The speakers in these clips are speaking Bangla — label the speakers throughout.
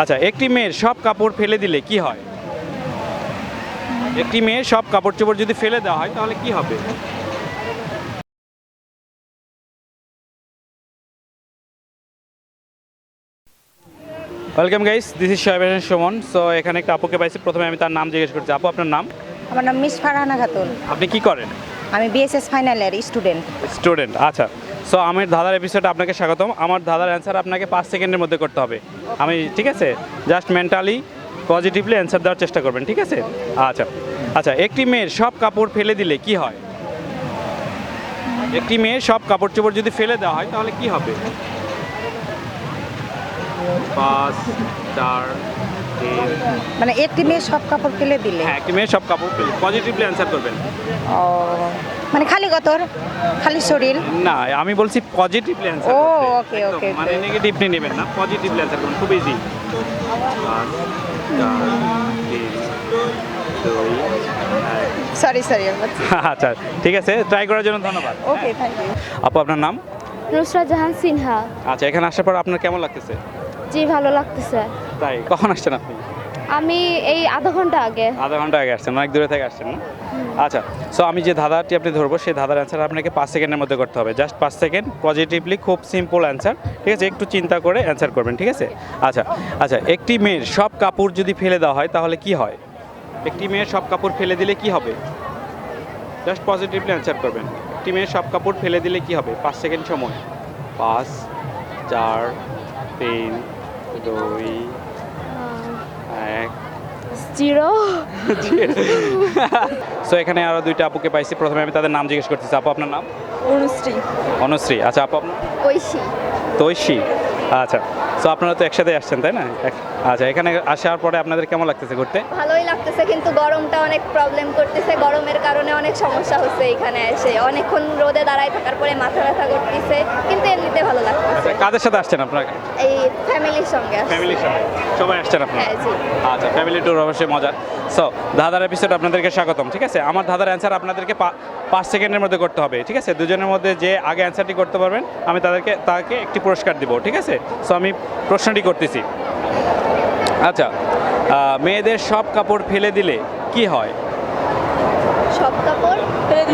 Speaker 1: আচ্ছা, একটি মেয়ের সব কাপড় ফেলে দিলে কি হয়? একটি মেয়ের সব কাপড় চোপড় যদি ফেলে দেওয়া হয় তাহলে কি হবে? Welcome guys, this is Shoaib Hossain Suman. So এখানে একটা আপুকে পাইছি, প্রথমে আমি তার নাম জিজ্ঞেস করছি। আপু, আপনার নাম?
Speaker 2: আমার নাম মিস ফারহানা খাতুন।
Speaker 1: আপনি কি করেন?
Speaker 2: আমি বিএসএস ফাইনালের স্টুডেন্ট।
Speaker 1: স্টুডেন্ট, আচ্ছা। সো আমার দাদার এপিসোডে আপনাকে স্বাগতম। আমার দাদার অ্যান্সার আপনাকে 5 সেকেন্ডের মধ্যে করতে হবে। ঠিক আছে, জাস্ট মেন্টালি পজিটিভলি অ্যান্সার দেওয়ার চেষ্টা করবেন, ঠিক আছে? আচ্ছা আচ্ছা, একটি মেয়ের সব কাপড় ফেলে দিলে কি হয়? একটি মেয়ের সব কাপড় চোপড় যদি ফেলে দেওয়া হয় তাহলে কি হবে? 5, 4, 3।
Speaker 2: মানে একটি মেয়ে সব কাপড় ফেলে দিলে?
Speaker 1: হ্যাঁ, একটি মেয়ের সব কাপড় ফেলে পজিটিভলি অ্যান্সার করবেন।
Speaker 2: ও, মানে খালি গতর, খালি শরীর?
Speaker 1: না, আমি বলছি পজিটিভলি অ্যান্সার
Speaker 2: ও,
Speaker 1: করতে।
Speaker 2: ওকে,
Speaker 1: একদম,
Speaker 2: ওকে,
Speaker 1: মানে
Speaker 2: ওকে।
Speaker 1: নেগেটিভলি নেবেন না, পজিটিভলি অ্যান্সার করুন, খুব ইজি। 5, 4, 3, 2, 1।
Speaker 2: সরি।
Speaker 1: আচ্ছা, ঠিক আছে, ট্রাই করার জন্য ধন্যবাদ।
Speaker 2: ওকে, থ্যাংক ইউ।
Speaker 1: আপু, আপনার নাম?
Speaker 3: নুসরাত জাহান সিনহা।
Speaker 1: আচ্ছা, এখানে আসার পর আপনার কেমন লাগতেছে?
Speaker 3: জি, ভালো লাগতেছে।
Speaker 1: তাই, কখন আসছেন আপনি?
Speaker 3: আমি এই আধা ঘন্টা আগে।
Speaker 1: আধা ঘন্টা আগে আসছেন, অনেক দূরে থেকে আসছেন না? আচ্ছা, সো আমি যে ধাঁধাটি আপনি ধরবো সেই ধাঁধার অ্যান্সার আপনাকে 5 সেকেন্ডের মধ্যে করতে হবে। জাস্ট 5 সেকেন্ড, পজিটিভলি, খুব সিম্পল অ্যান্সার, ঠিক আছে? একটু চিন্তা করে অ্যান্সার করবেন, ঠিক আছে? আচ্ছা আচ্ছা, একটি মেয়ের সব কাপড় যদি ফেলে দেওয়া হয় তাহলে কি হয়? একটি মেয়ের সব কাপড় ফেলে দিলে কি হবে? জাস্ট পজিটিভলি অ্যান্সার করবেন। একটি মেয়ের সব কাপড় ফেলে দিলে কি হবে? 5 সেকেন্ড সময়। 5, 4, 3, 2, 1।
Speaker 3: জিরো।
Speaker 1: সো এখানে আরো দুইটা আপুকে পাইছি, প্রথমে আমি তাদের নাম জিজ্ঞেস করতেছি। আপু, আপনার নাম?
Speaker 3: অনুশ্রী।
Speaker 1: অনুশ্রী, আচ্ছা। আপু, আপনার?
Speaker 3: ঐশী।
Speaker 1: তৈশী, আচ্ছা। সো আপনারা তো একসাথে আসছেন, তাই না? আচ্ছা, এখানে আসার পরে আপনাদের কেমন লাগতেছে ঘুরতে?
Speaker 4: ভালোই লাগতেছে, কিন্তু গরমটা অনেক প্রবলেম করতেছে। গরমের কারণে অনেক সমস্যা হচ্ছে এখানে এসে। অনেকক্ষণ রোদে দাঁড়ায় থাকার পরে মাথা ব্যথা করতেছে, কিন্তু এমনিতে ভালো
Speaker 1: আচ্ছা,
Speaker 4: লাগতেছে।
Speaker 1: কাদের সাথে আসছেন আপনারা?
Speaker 4: এই ফ্যামিলির সঙ্গে আসছি।
Speaker 1: ফ্যামিলির সাথে সবাই আসছেন আপনারা?
Speaker 4: হ্যাঁ, জি।
Speaker 1: আচ্ছা, ফ্যামিলি ট্যুর অবশ্যই মজার। সো ধাঁধার এপিসোড আপনাদেরকে স্বাগতম, ঠিক আছে? আমার ধাঁধার অ্যান্সার আপনাদেরকে 5 সেকেন্ডের মধ্যে করতে হবে, ঠিক আছে? দুজনের মধ্যে যে আগে অ্যান্সারটি করতে পারবেন আমি তাকে একটি পুরস্কার দিব, ঠিক আছে? সো আমি প্রশ্নটি করতেছি। আচ্ছা, মেয়েদের সব কাপড় ফেলে দিলে কি হয়?
Speaker 4: সব কাপড়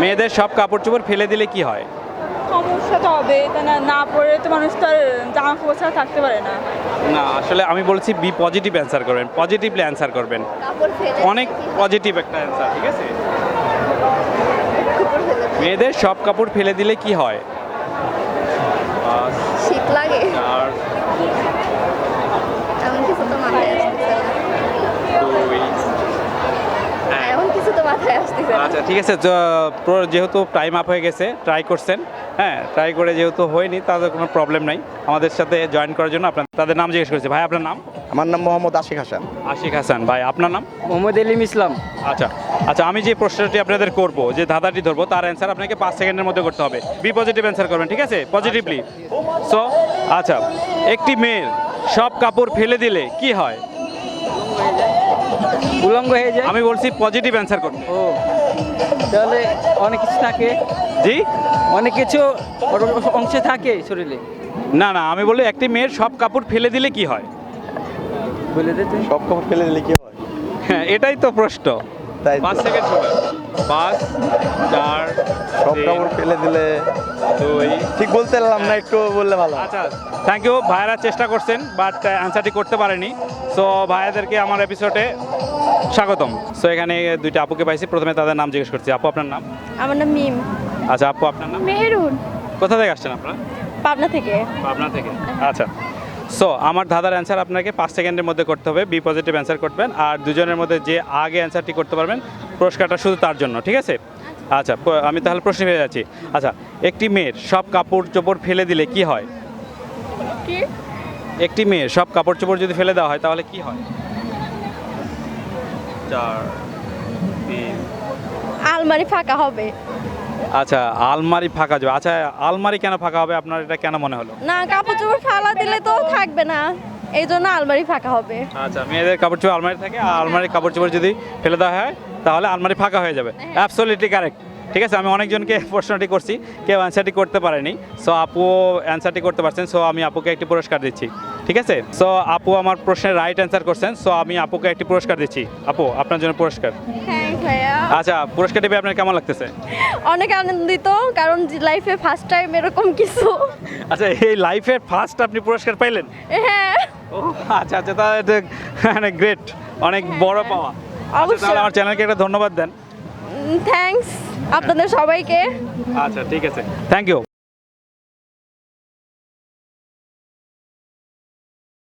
Speaker 1: মেয়েদের সব কাপড় চোপড় ফেলে দিলে কি হয়?
Speaker 5: সমস্যা তো হবে, তাই না? না পরে তো মানুষ তো আর জামা কাপড় ছাড়া থাকতে পারে না।
Speaker 1: না, আসলে আমি বলছি বি পজিটিভ অ্যান্সার করবেন, পজিটিভলি অ্যান্সার করবেন।
Speaker 4: কাপড় ফেলে
Speaker 1: অনেক পজিটিভ একটা অ্যান্সার, ঠিক আছে?
Speaker 4: কাপড় ফেলে
Speaker 1: মেয়েদের সব কাপড় ফেলে দিলে কি হয়? 5,
Speaker 4: শীত লাগে,
Speaker 1: 4,
Speaker 4: এমন কিছু তো মাথায় আসতেছে না।
Speaker 1: 2, 1।
Speaker 4: এমন কিছু তো মাথায় আসতেছে না।
Speaker 1: আচ্ছা, ঠিক আছে। যেহেতু টাইম আপ হয়ে গেছে, ট্রাই করছেন, হ্যাঁ, ট্রাই করে যেহেতু হয়নি তাদের কোনো প্রবলেম নাই। আমাদের সাথে জয়েন করার জন্য তাদের নাম জিজ্ঞেস করেছি। ভাই, আপনার নাম?
Speaker 6: আমার নাম মোহাম্মদ আশিক হাসান।
Speaker 1: আশিক হাসান। ভাই, আপনার নাম?
Speaker 7: মোহাম্মদ এলিম ইসলাম।
Speaker 1: আচ্ছা আচ্ছা, আমি যে প্রশ্নটি আপনাদের করব, যে ধাঁধাটি ধরবো, তার অ্যান্সার আপনাকে 5 সেকেন্ডের মধ্যে করতে হবে। বি পজিটিভ অ্যান্সার করবেন, ঠিক আছে? পজিটিভলি। সো আচ্ছা, একটি মেয়ের সব কাপড় ফেলে দিলে কি হয়?
Speaker 7: উলঙ্গ হয়ে যায়।
Speaker 1: আমি বলছি পজিটিভ অ্যান্সার করতে।
Speaker 7: ও, তাহলে অনেক কিছু থাকে।
Speaker 1: জি?
Speaker 7: অনেক কিছু অংশে থাকে শরীরে।
Speaker 1: না না, আমি বলি একটি মেয়ের সব কাপড় ফেলে দিলে কি হয়?
Speaker 7: বলে দিতে।
Speaker 6: সব কাপড় ফেলে দিলে কি হয়?
Speaker 1: হ্যাঁ, এটাই তো প্রশ্ন।
Speaker 6: তাই
Speaker 1: 5 সেকেন্ড সময়। 5, 4,
Speaker 6: সব কাপড় ফেলে দিলে
Speaker 1: 2।
Speaker 6: ঠিক বলতে পারলাম না, একটু বললে ভালো হয়।
Speaker 1: আচ্ছা, থ্যাংক ইউ। ভাইয়ারা চেষ্টা করছেন, বাট অ্যান্সারটি করতে পারেনি। সো ভাইয়াদেরকে আমার এপিসোডে স্বাগতম। সো এখানে দুইটা আপুকে পাইছি, প্রথমে তাদের নাম জিজ্ঞেস করছি। আপু, আপনার নাম?
Speaker 3: আমার নাম মিম।
Speaker 1: আচ্ছা, আপু, আপনার নাম?
Speaker 3: মেহেরুন।
Speaker 1: কোথা থেকে আসছেন আপনারা?
Speaker 3: পাবনা থেকে।
Speaker 1: পাবনা থেকে, আচ্ছা। সো আমার ধাঁধার অ্যান্সার আপনাকে 5 সেকেন্ডের মধ্যে করতে হবে। বি পজিটিভ অ্যান্সার করবেন, আর দুজনের মধ্যে যে আগে অ্যান্সারটি করতে পারবেন পুরস্কারটা শুধু তার জন্য, ঠিক আছে? আচ্ছা, আমি তাহলে প্রশ্ন হয়ে যাচ্ছি। আচ্ছা, একটি মেয়ের সব কাপড় চোপড় ফেলে দিলে কি হয়?
Speaker 3: কি?
Speaker 1: একটি মেয়ের সব কাপড় চোপড় যদি ফেলে দেওয়া হয় তাহলে কি হয়? 4, 3।
Speaker 3: আলমারি ফাঁকা হবে।
Speaker 1: আচ্ছা, আলমারি ফাঁকা যাবে। আচ্ছা, আলমারি কেন ফাঁকা হবে আপনার, এটা কেন মনে হলো?
Speaker 3: না, কাপড় চোপড় ফালা দিলে তো থাকবে না, এই জন্য আলমারি ফাঁকা হবে।
Speaker 1: আচ্ছা, মেয়েদের কাপড় চোপড় আলমারি থাকে, আর আলমারির কাপড় চোপড় যদি ফেলে দেওয়া হয় তাহলে আলমারি ফাঁকা হয়ে যাবে। অ্যাবসলিউটলি কারেক্ট, ঠিক আছে, আমি অনেকজনকে প্রশ্নটি করছি, কেউ অ্যান্সারটি করতে পারেনি। সো আপু অ্যান্সারটি করতে পারছেন, সো আমি আপুকে একটি পুরস্কার দিচ্ছি। ঠিক আছে, সো আপু আমার প্রশ্নের রাইট অ্যান্সার করছেন, সো আমি আপুকে একটি পুরস্কার দিচ্ছি। আপু আপনার জন্য পুরস্কার।
Speaker 3: হ্যাঁ ভাইয়া,
Speaker 1: আচ্ছা, পুরস্কারটি পেয়ে আপনার কেমন লাগতেছে?
Speaker 3: অনেক আনন্দিত, কারণ লাইফে ফার্স্ট টাইম এরকম কিছু।
Speaker 1: আচ্ছা, এই লাইফের ফার্স্ট আপনি পুরস্কার পাইলেন?
Speaker 3: হ্যাঁ,
Speaker 1: ও আচ্ছা আচ্ছা, তাহলে মানে গ্রেট, অনেক বড় পাওয়া। আচ্ছা, তাহলে আমার চ্যানেলকে একটা ধন্যবাদ দেন।
Speaker 3: থ্যাঙ্কস আপনাদের সবাইকে।
Speaker 1: আচ্ছা ঠিক আছে, থ্যাংক ইউ।